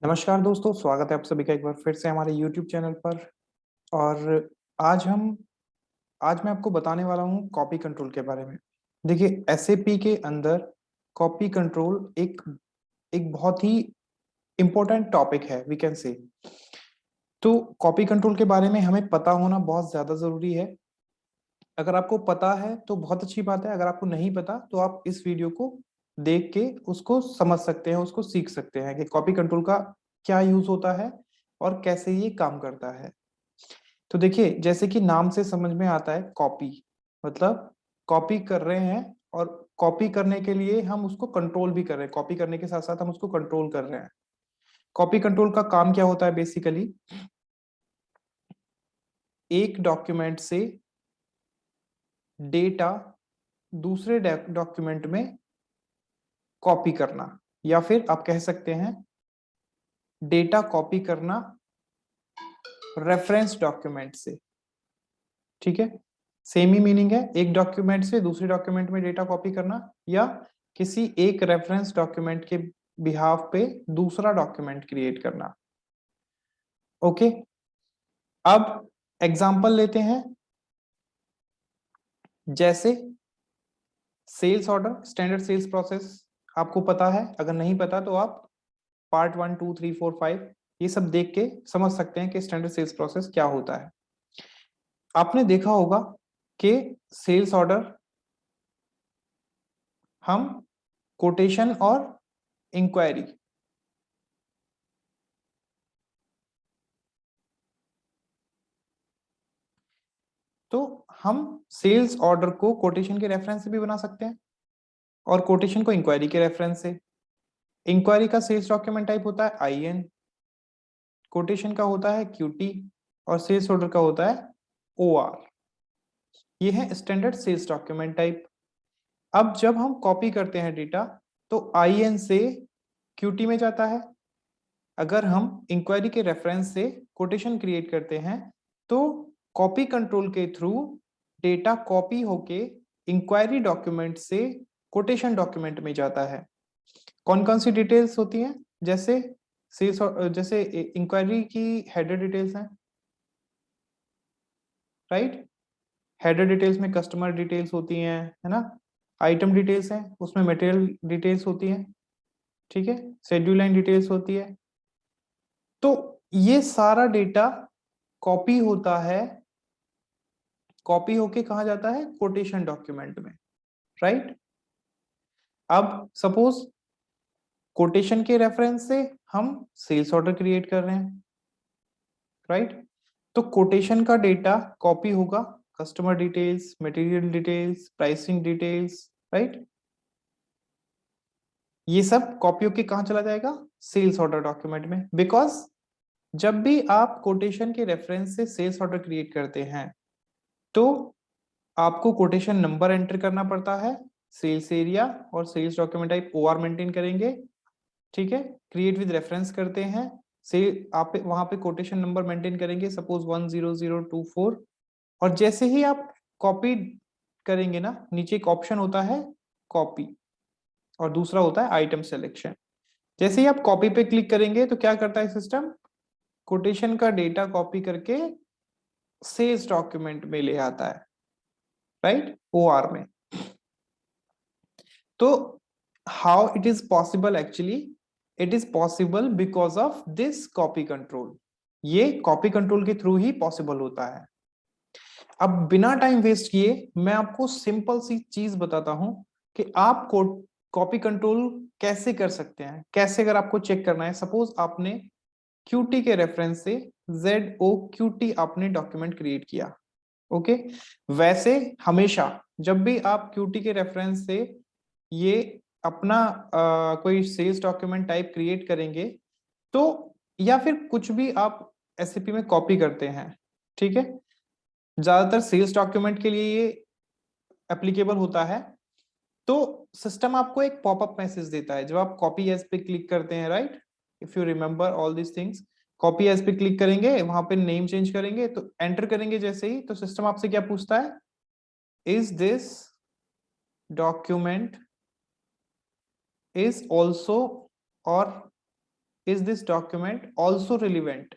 नमस्कार दोस्तों, स्वागत है आप सभी का एक बार फिर से हमारे YouTube चैनल पर। और आज हम आज मैं आपको बताने वाला हूँ कॉपी कंट्रोल के बारे में। देखिए, एसएपी के अंदर कॉपी कंट्रोल एक एक बहुत ही इम्पोर्टेंट टॉपिक है, वी कैन से। तो कॉपी कंट्रोल के बारे में हमें पता होना बहुत ज़्यादा ज़रूरी है। अगर आपको पता है तो बहुत अच्छी बात है, अगर आपको नहीं पता तो आप इस वीडियो को देख के उसको समझ सकते हैं, उसको सीख सकते हैं कि कॉपी कंट्रोल का क्या यूज़ होता है और कैसे ये काम करता है। तो देखिए, जैसे कि नाम से समझ में आता है, कॉपी मतलब कॉपी कर रहे हैं, और कॉपी करने के लिए हम उसको कंट्रोल भी कर रहे हैं। कॉपी करने के साथ साथ हम उसको कंट्रोल कर रहे हैं। कॉपी कंट्रोल का काम क्या होता है? बेसिकली एक डॉक्यूमेंट से डेटा दूसरे डॉक्यूमेंट में कॉपी करना, या फिर आप कह सकते हैं डेटा कॉपी करना रेफरेंस डॉक्यूमेंट से। ठीक है, सेम ही मीनिंग है, एक डॉक्यूमेंट से दूसरे डॉक्यूमेंट में डेटा कॉपी करना, या किसी एक रेफरेंस डॉक्यूमेंट के बिहाफ पे दूसरा डॉक्यूमेंट क्रिएट करना। ओके, अब एग्जांपल लेते हैं। जैसे sales order, standard sales process आपको पता है। अगर नहीं पता तो आप पार्ट 1, 2, 3, 4, 5 ये सब देख के समझ सकते हैं कि स्टैंडर्ड सेल्स प्रोसेस क्या होता है। आपने देखा होगा कि सेल्स ऑर्डर हम कोटेशन और इंक्वायरी, तो हम सेल्स ऑर्डर को कोटेशन के रेफरेंस से भी बना सकते हैं और कोटेशन को इंक्वायरी के रेफरेंस से। इंक्वायरी का सेल्स डॉक्यूमेंट टाइप होता है आईएन, कोटेशन का होता है क्यूटी, और सेल्स ऑर्डर का होता है ओआर। ये है स्टैंडर्ड सेल्स डॉक्यूमेंट टाइप। अब जब हम कॉपी करते हैं डेटा, तो आईएन से क्यूटी में जाता है। अगर हम इंक्वायरी के रेफरेंस से कोटेशन क्रिएट करते हैं, तो कॉपी कंट्रोल के थ्रू डेटा कॉपी होके इंक्वायरी डॉक्यूमेंट से कोटेशन डॉक्यूमेंट में जाता है। कौन कौन सी डिटेल्स होती हैं? जैसे सेल्स, जैसे इंक्वायरी की हेडर डिटेल्स हैं, राइट। हेडर डिटेल्स में कस्टमर डिटेल्स होती हैं, है ना। आइटम डिटेल्स हैं, उसमें मटेरियल डिटेल्स होती हैं, ठीक है। शेड्यूल लाइन डिटेल्स होती है। तो ये सारा डेटा कॉपी होता है, कॉपी होके कहा जाता है कोटेशन डॉक्यूमेंट में, राइट। अब सपोज कोटेशन के रेफरेंस से हम सेल्स ऑर्डर क्रिएट कर रहे हैं, राइट। तो कोटेशन का डेटा कॉपी होगा customer details, material details, pricing details, right. ये सब कॉपी होके कहाँ चला जाएगा? सेल्स ऑर्डर डॉक्यूमेंट में। बिकॉज जब भी आप कोटेशन के रेफरेंस से सेल्स ऑर्डर क्रिएट करते हैं, तो आपको कोटेशन नंबर एंटर करना पड़ता है, सेल्स एरिया और sales document type or maintain करेंगे, ठीक है। क्रिएट विद रेफरेंस करते हैं, से आप वहां पे कोटेशन नंबर मेंटेन करेंगे, सपोज 10024। और जैसे ही आप कॉपी करेंगे ना, नीचे एक ऑप्शन होता है कॉपी, और दूसरा होता है आइटम सिलेक्शन। जैसे ही आप कॉपी पे क्लिक करेंगे तो क्या करता है सिस्टम? कोटेशन का डेटा कॉपी करके सेल्स डॉक्यूमेंट में ले आता है, राइट, ओआर में। तो how it is possible? Actually it is possible because of this copy control. ये कॉपी कंट्रोल के थ्रू ही पॉसिबल होता है। अब बिना टाइम वेस्ट किए मैं आपको सिंपल सी चीज बताता हूं कि आप कॉपी कंट्रोल कैसे कर सकते हैं। कैसे? अगर आपको चेक करना है, सपोज आपने क्यूटी के रेफरेंस से ZOQT आपने डॉक्यूमेंट क्रिएट किया, ओके। वैसे हमेशा जब भी आप क्यूटी के रेफरेंस से ये अपना कोई सेल्स डॉक्यूमेंट टाइप क्रिएट करेंगे, तो या फिर कुछ भी आप एसएपी में कॉपी करते हैं, ठीक है। ज्यादातर सेल्स डॉक्यूमेंट के लिए ये एप्लीकेबल होता है। तो सिस्टम आपको एक पॉपअप मैसेज देता है जब आप कॉपी एज पे क्लिक करते हैं, right. If you remember all this things, copy as पे क्लिक करेंगे, वहां पे नेम चेंज करेंगे, तो एंटर करेंगे जैसे ही, तो सिस्टम आपसे क्या पूछता है? Is this document is also और is this document also relevant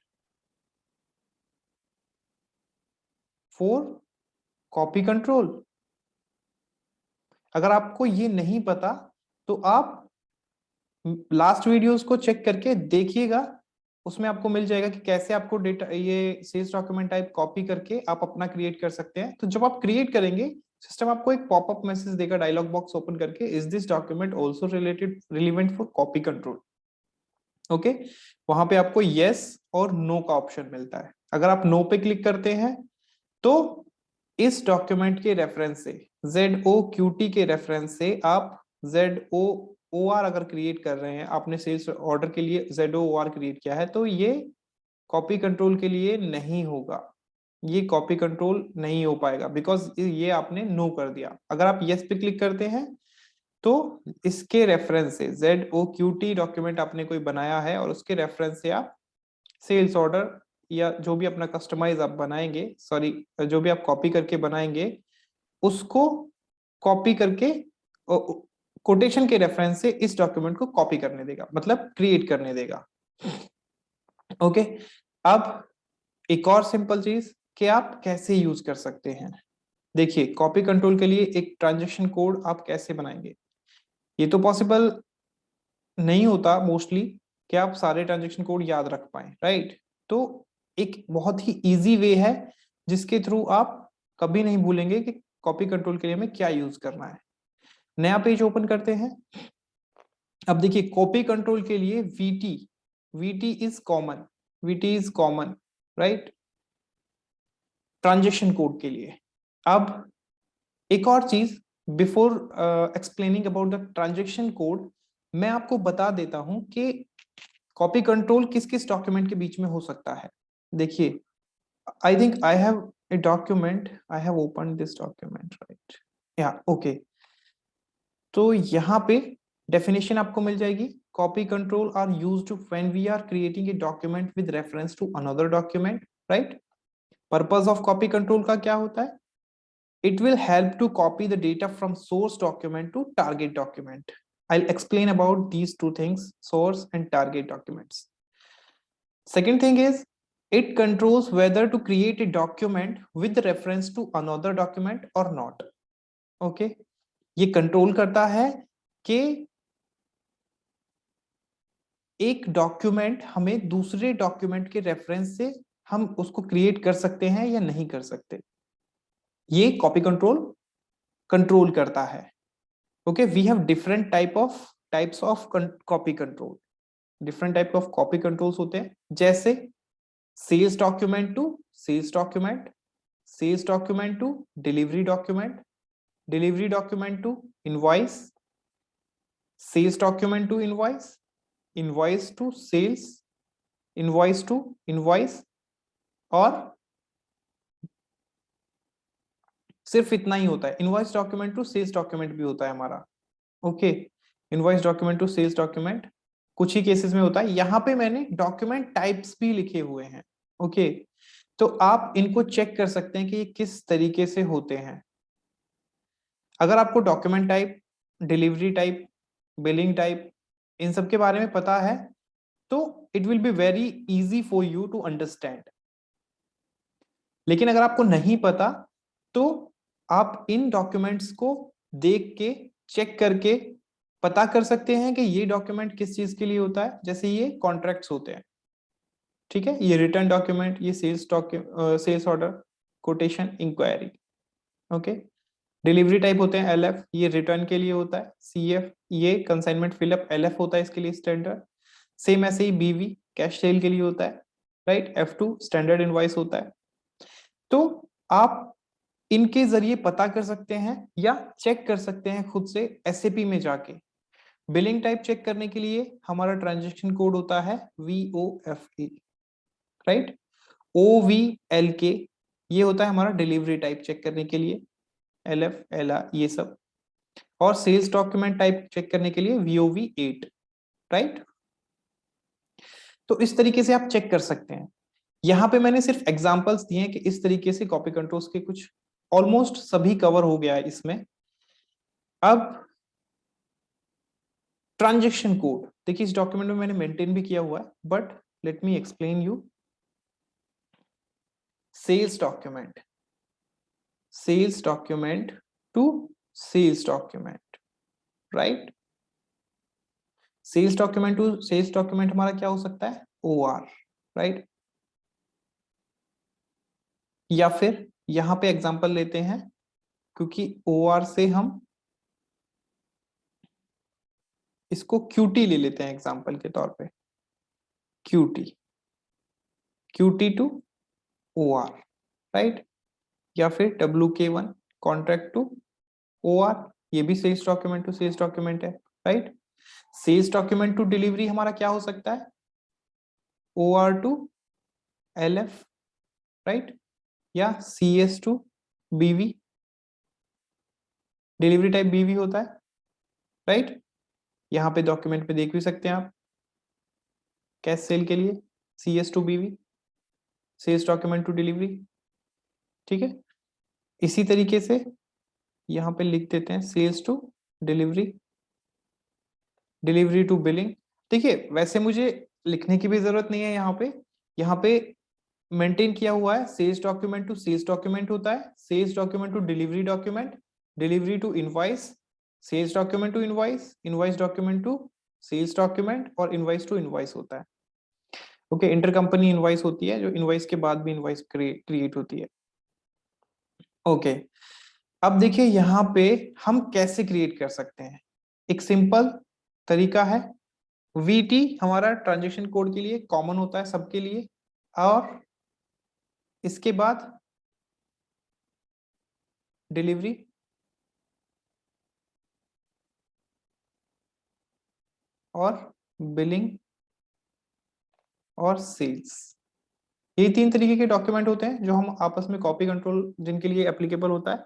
for copy control? अगर आपको ये नहीं पता तो आप लास्ट वीडियोस को चेक करके देखिएगा, उसमें आपको मिल जाएगा कि कैसे आपको डेटा ये सेल्स डॉक्यूमेंट टाइप कॉपी करके आप अपना क्रिएट कर सकते हैं। तो जब आप क्रिएट करेंगे, सिस्टम आपको एक पॉपअप मैसेज देगा डायलॉग बॉक्स ओपन करके, is this document also relevant for copy control? Okay, वहां पे आपको यस और नो का ऑप्शन मिलता है। अगर आप नो पे क्लिक करते हैं तो इस डॉक्यूमेंट के रेफरेंस से, ZOQT के रेफरेंस से आप ZOOR अगर क्रिएट कर रहे हैं, आपने सेल्स ऑर्डर के लिए ZOOR क्रिएट किया है, तो ये कॉपी कंट्रोल के लिए नहीं होगा, ये कॉपी कंट्रोल नहीं हो पाएगा, बिकॉज ये आपने नो कर दिया। अगर आप यस पे क्लिक करते हैं तो इसके रेफरेंस से, ZOQT डॉक्यूमेंट आपने कोई बनाया है और उसके रेफरेंस से आप सेल्स ऑर्डर या जो भी अपना कस्टमाइज आप बनाएंगे, सॉरी जो भी आप कॉपी करके बनाएंगे, उसको कॉपी करके कोटेशन के रेफरेंस से इस डॉक्यूमेंट को कॉपी करने देगा, मतलब क्रिएट करने देगा। ओके, अब एक और सिंपल चीज कि आप कैसे यूज कर सकते हैं। देखिए, कॉपी कंट्रोल के लिए एक ट्रांजैक्शन कोड आप कैसे बनाएंगे, ये तो पॉसिबल नहीं होता मोस्टली कि आप सारे ट्रांजैक्शन कोड याद रख पाए, राइट? तो एक बहुत ही इजी वे है जिसके थ्रू आप कभी नहीं भूलेंगे कि कॉपी कंट्रोल के लिए हमें क्या यूज करना है। नया पेज ओपन करते हैं। अब देखिए, कॉपी कंट्रोल के लिए VT is common, right, transaction code के लिए। अब एक और चीज, before explaining about the transaction code, मैं आपको बता देता हूं कि कॉपी कंट्रोल किस किस डॉक्यूमेंट के बीच में हो सकता है। देखिए, I think I have a document, I have opened this document, right? Yeah, okay. तो यहाँ पे डेफिनेशन आपको मिल जाएगी, copy control are used when we are creating a document with reference to another document, right? Purpose of copy control का क्या होता है? It will help to copy the data from source document to target document. I'll explain about these two things, source and target documents. Second thing is, it controls whether to create a document with reference to another document or not. Okay, ये control करता है कि एक document हमें दूसरे document के reference से हम उसको क्रिएट कर सकते हैं या नहीं कर सकते, ये कॉपी कंट्रोल करता है। Okay, we have different types of copy control. Different type of copy controls होते हैं, जैसे sales document to sales document, sales document to delivery document, delivery document to invoice, sales document to invoice, invoice to sales, invoice to invoice, और सिर्फ इतना ही होता है। Invoice document to sales document भी होता है हमारा। Okay, invoice document to sales document कुछ ही केसेस में होता है। यहाँ पे मैंने डॉक्यूमेंट टाइप्स भी लिखे हुए हैं। ओके, तो आप इनको चेक कर सकते हैं कि ये किस तरीके से होते हैं। अगर आपको document type, delivery type, billing type, इन सब के बारे में पता है तो it will be very easy for you to understand. लेकिन अगर आपको नहीं पता तो आप इन डॉक्यूमेंट्स को देख के, चेक करके पता कर सकते हैं कि ये डॉक्यूमेंट किस चीज के लिए होता है। जैसे ये कॉन्ट्रैक्ट्स होते हैं, ठीक है, ये रिटर्न डॉक्यूमेंट, ये sales order, quotation, inquiry. Okay, delivery type होते हैं LF, ये रिटर्न के लिए होता है। CF, ये कंसाइनमेंट फिलअप, LF होता है इसके लिए स्टैंडर्ड। सेम ऐसे ही BV कैश सेल के लिए होता है, राइट? F2 स्टैंडर्ड इनवॉइस होता है। तो आप इनके जरिए पता कर सकते हैं या चेक कर सकते हैं खुद से SAP में जाके। बिलिंग टाइप चेक करने के लिए हमारा ट्रांजैक्शन कोड होता है VOFA, राइट? OVLK, ये होता है हमारा डिलीवरी टाइप चेक करने के लिए, LF, LR, ये सब। और सेल्स डॉक्यूमेंट टाइप चेक करने के लिए VOV8, राइट? तो इस तरीके से आप चेक कर सकते हैं। यहां पे मैंने सिर्फ एग्जांपल्स दिए हैं कि इस तरीके से कॉपी कंट्रोल्स के कुछ ऑलमोस्ट सभी कवर हो गया है इसमें। अब ट्रांजेक्शन कोड देखिए इस डॉक्यूमेंट में मैंने मेंटेन भी किया हुआ है, but let me explain you. Sales document to sales document, right. Sales document to sales document हमारा क्या हो सकता है, OR, राइट। या फिर यहां पे एग्जांपल लेते हैं, क्योंकि OR से हम इसको QT ले लेते हैं एग्जांपल के तौर पे, QT टू OR, राइट। या फिर WK1 कॉन्ट्रैक्ट टू OR, ये भी sales document to sales document है, right. Sales document to delivery हमारा क्या हो सकता है, OR टू LF, राइट। या CS to BV, delivery type BV होता है, राइट। यहां पे डॉक्यूमेंट पे देख भी सकते हैं आप, कैश सेल के लिए CS to BV, sales document to delivery, ठीक है। इसी तरीके से यहां पे लिख देते हैं sales to delivery, delivery to billing. देखिए वैसे मुझे लिखने की भी जरूरत नहीं है, यहाँ पे मेंटेन किया हुआ है, sales document to sales document होता है, sales document to delivery document, delivery to invoice, sales document to invoice, invoice document to sales document, और इनवॉइस टू इनवॉइस होता है। ओके, इंटरकंपनी इनवॉइस होती है, जो इनवॉइस के बाद भी इनवॉइस क्रिएट होती है। ओके, अब देखिए यहाँ पे हम कैसे क्रिएट कर सकते हैं। एक सिंपल तरीका है, VT हमारा ट्रांजेक्शन कोड के लिए कॉमन होता है सबके लिए, और इसके बाद डिलीवरी, और बिलिंग, और सेल्स। ये तीन तरीके के डॉक्यूमेंट होते हैं जो हम आपस में कॉपी कंट्रोल जिनके लिए एप्लीकेबल होता है।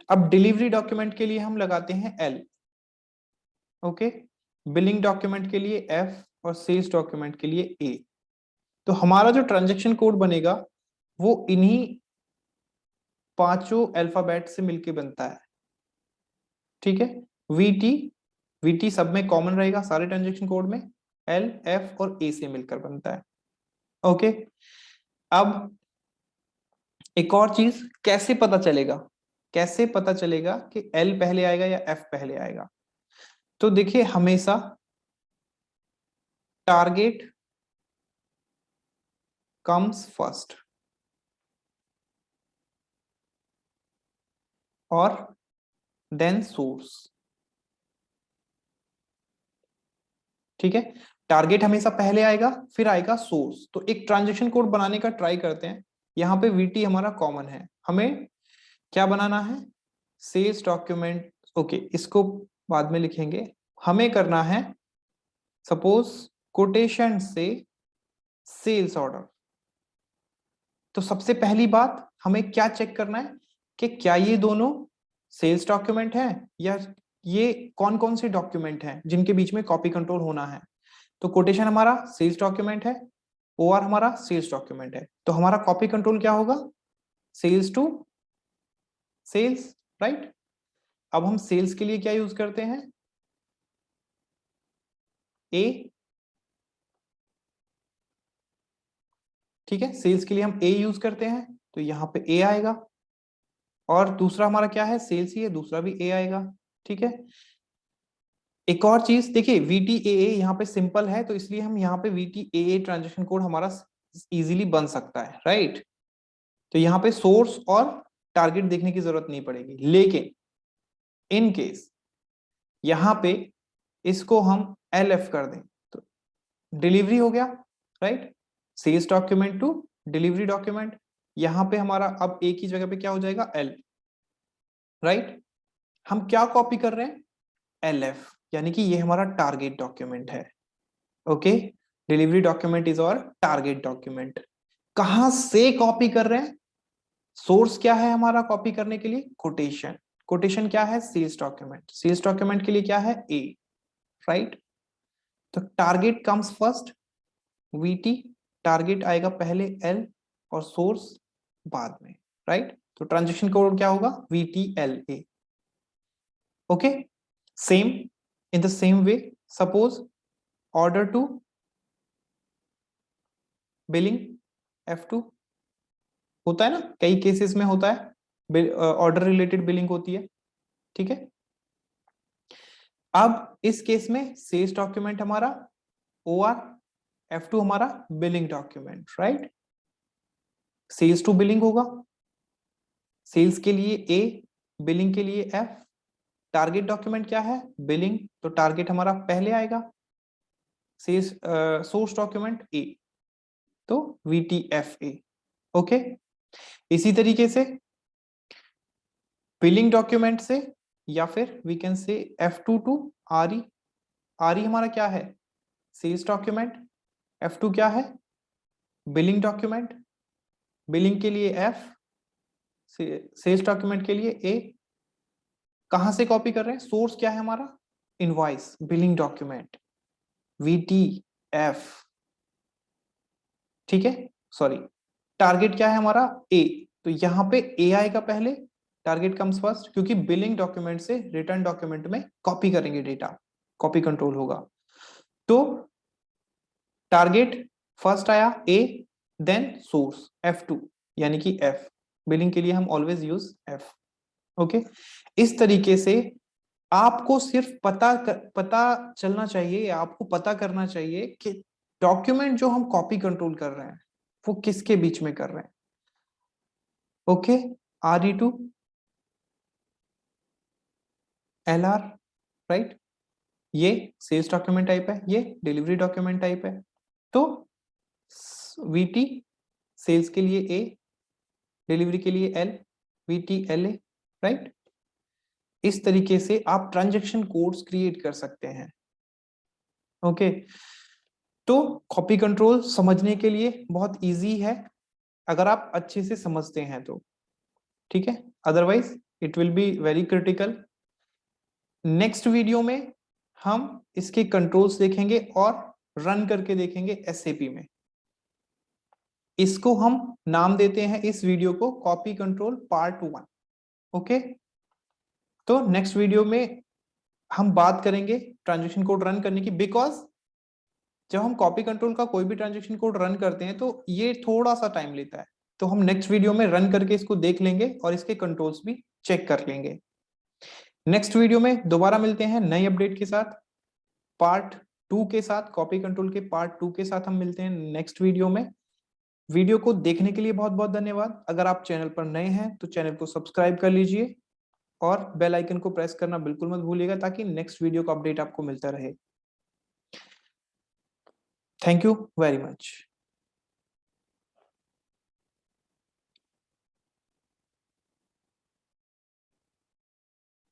अब डिलीवरी डॉक्यूमेंट के लिए हम लगाते हैं L, ओके, बिलिंग डॉक्यूमेंट के लिए F, और सेल्स डॉक्यूमेंट के लिए A। तो हमारा जो ट्रांजैक्शन कोड बनेगा वो इन्हीं पांचों अल्फाबेट से मिलके बनता है, ठीक है। VT, VT सब में कॉमन रहेगा सारे ट्रांजैक्शन कोड में, L, F और A से मिलकर बनता है, ओके। अब एक और चीज, कैसे पता चलेगा कि L पहले आएगा या F पहले आएगा। तो देखिए हमेशा टारगेट कम्स फर्स्ट, और देन सोर्स, ठीक है। टारगेट हमेशा पहले आएगा, फिर आएगा सोर्स। तो एक ट्रांजेक्शन कोड बनाने का ट्राई करते हैं। यहाँ पे VT हमारा कॉमन है, हमें क्या बनाना है, सेल्स डॉक्यूमेंट, ओके इसको बाद में लिखेंगे। हमें करना है सपोज कोटेशन से सेल्स ऑर्डर। तो सबसे पहली बात हमें क्या चेक करना है कि क्या ये दोनों सेल्स डॉक्यूमेंट है, या ये कौन कौन से डॉक्यूमेंट हैं जिनके बीच में कॉपी कंट्रोल होना है। तो कोटेशन हमारा सेल्स डॉक्यूमेंट है, OR हमारा सेल्स डॉक्यूमेंट है, तो हमारा कॉपी कंट्रोल क्या होगा, सेल्स टू सेल्स, राइट। अब हम सेल्स के लिए क्या यूज करते हैं, A, ठीक है, सेल्स के लिए हम A यूज करते हैं, तो यहाँ पे A आएगा। और दूसरा हमारा क्या है, सेल्स ही है, दूसरा भी A आएगा, ठीक है। एक और चीज देखिए, VTAA यहाँ पे सिंपल है, तो इसलिए हम यहाँ पे VTAA ट्रांजेक्शन कोड हमारा इजीली बन सकता है, राइट। तो यहाँ पे सोर्स और टारगेट देखने की जरूरत नहीं पड़ेगी। लेकिन इन केस यहाँ पे इसको हम LF कर दें तो डिलीवरी हो गया, right. Sales document to delivery document, यहाँ पे हमारा अब एक ही जगह पे क्या हो जाएगा, L, राइट। हम क्या कॉपी कर रहे हैं, LF, यानी कि ये हमारा टारगेट डॉक्यूमेंट है, ओके। डिलीवरी डॉक्यूमेंट इज और टारगेट डॉक्यूमेंट। कहां से कॉपी कर रहे हैं, सोर्स क्या है हमारा कॉपी करने के लिए, कोटेशन। कोटेशन क्या है, सेल्स डॉक्यूमेंट, सेल्स डॉक्यूमेंट के लिए क्या है, A, राइट। तो target comes first, VT, target आएगा पहले L, और सोर्स बाद में, राइट। तो ट्रांजेक्शन कोड क्या होगा, VTLA, okay. Same in the same way suppose order to billing F2 होता है ना, कई केसेस में होता है, ऑर्डर रिलेटेड बिलिंग होती है, ठीक है। अब इस केस में सेल्स डॉक्यूमेंट हमारा OR, F2 हमारा billing document, right. Sales to billing होगा, सेल्स के लिए A, बिलिंग के लिए F। टारगेट डॉक्यूमेंट क्या है, बिलिंग, तो टारगेट हमारा पहले आएगा। सेल्स सोर्स डॉक्यूमेंट A, तो VTFA, ओके। इसी तरीके से बिलिंग डॉक्यूमेंट से, या फिर we can say F2 to RE। RE हमारा क्या है, सेल्स डॉक्यूमेंट, F2 क्या है, बिलिंग डॉक्यूमेंट, बिलिंग के लिए F, सेल्स डॉक्यूमेंट के लिए A। कहां से कॉपी कर रहे हैं, सोर्स क्या है हमारा, इनवॉइस, बिलिंग डॉक्यूमेंट, VTF, ठीक है। सॉरी, टारगेट क्या है हमारा A, तो यहां पे A आएगा पहले, टारगेट कम्स फर्स्ट, क्योंकि बिलिंग डॉक्यूमेंट से रिटर्न डॉक्यूमेंट में कॉपी करेंगे डेटा, कॉपी कंट्रोल होगा। तो टारगेट फर्स्ट आया A, देन सोर्स F2 यानी कि F, बिलिंग के लिए हम ऑलवेज यूज F, ओके। इस तरीके से आपको सिर्फ पता चलना चाहिए, आपको पता करना चाहिए कि डॉक्यूमेंट जो हम कॉपी कंट्रोल कर रहे हैं वो किसके बीच में कर रहे हैं, ओके। RE2 LR, राइट, ये सेल्स डॉक्यूमेंट टाइप है, ये डिलीवरी डॉक्यूमेंट टाइप है। तो VT सेल्स के लिए A, डिलीवरी के लिए L, VTLA, राइट। इस तरीके से आप ट्रांजैक्शन कोड्स क्रिएट कर सकते हैं, ओके। तो कॉपी कंट्रोल समझने के लिए बहुत इजी है अगर आप अच्छे से समझते हैं तो, ठीक है। Otherwise it will be very critical. Next video में हम इसके कंट्रोल्स देखेंगे और रन करके देखेंगे SAP में। इसको हम नाम देते हैं इस वीडियो को कॉपी कंट्रोल पार्ट 1, ओके। तो नेक्स्ट वीडियो में हम बात करेंगे ट्रांजैक्शन कोड रन करने की, बिकॉज जब हम कॉपी कंट्रोल का कोई भी ट्रांजैक्शन कोड रन करते हैं तो ये थोड़ा सा टाइम लेता है। तो हम नेक्स्ट वीडियो में रन करके इसको देख लेंगे और इसके कंट्रोल्स भी चेक कर लेंगे। नेक्स्ट वीडियो में दोबारा मिलते हैं नई अपडेट के साथ, पार्ट 2 के साथ, कॉपी कंट्रोल के पार्ट 2 के साथ हम मिलते हैं नेक्स्ट वीडियो में। वीडियो को देखने के लिए बहुत बहुत धन्यवाद। अगर आप चैनल पर नए हैं तो चैनल को सब्सक्राइब कर लीजिए और बेल आइकन को प्रेस करना बिल्कुल मत भूलिएगा ताकि नेक्स्ट वीडियो का अपडेट आपको मिलता रहे। Thank you very much.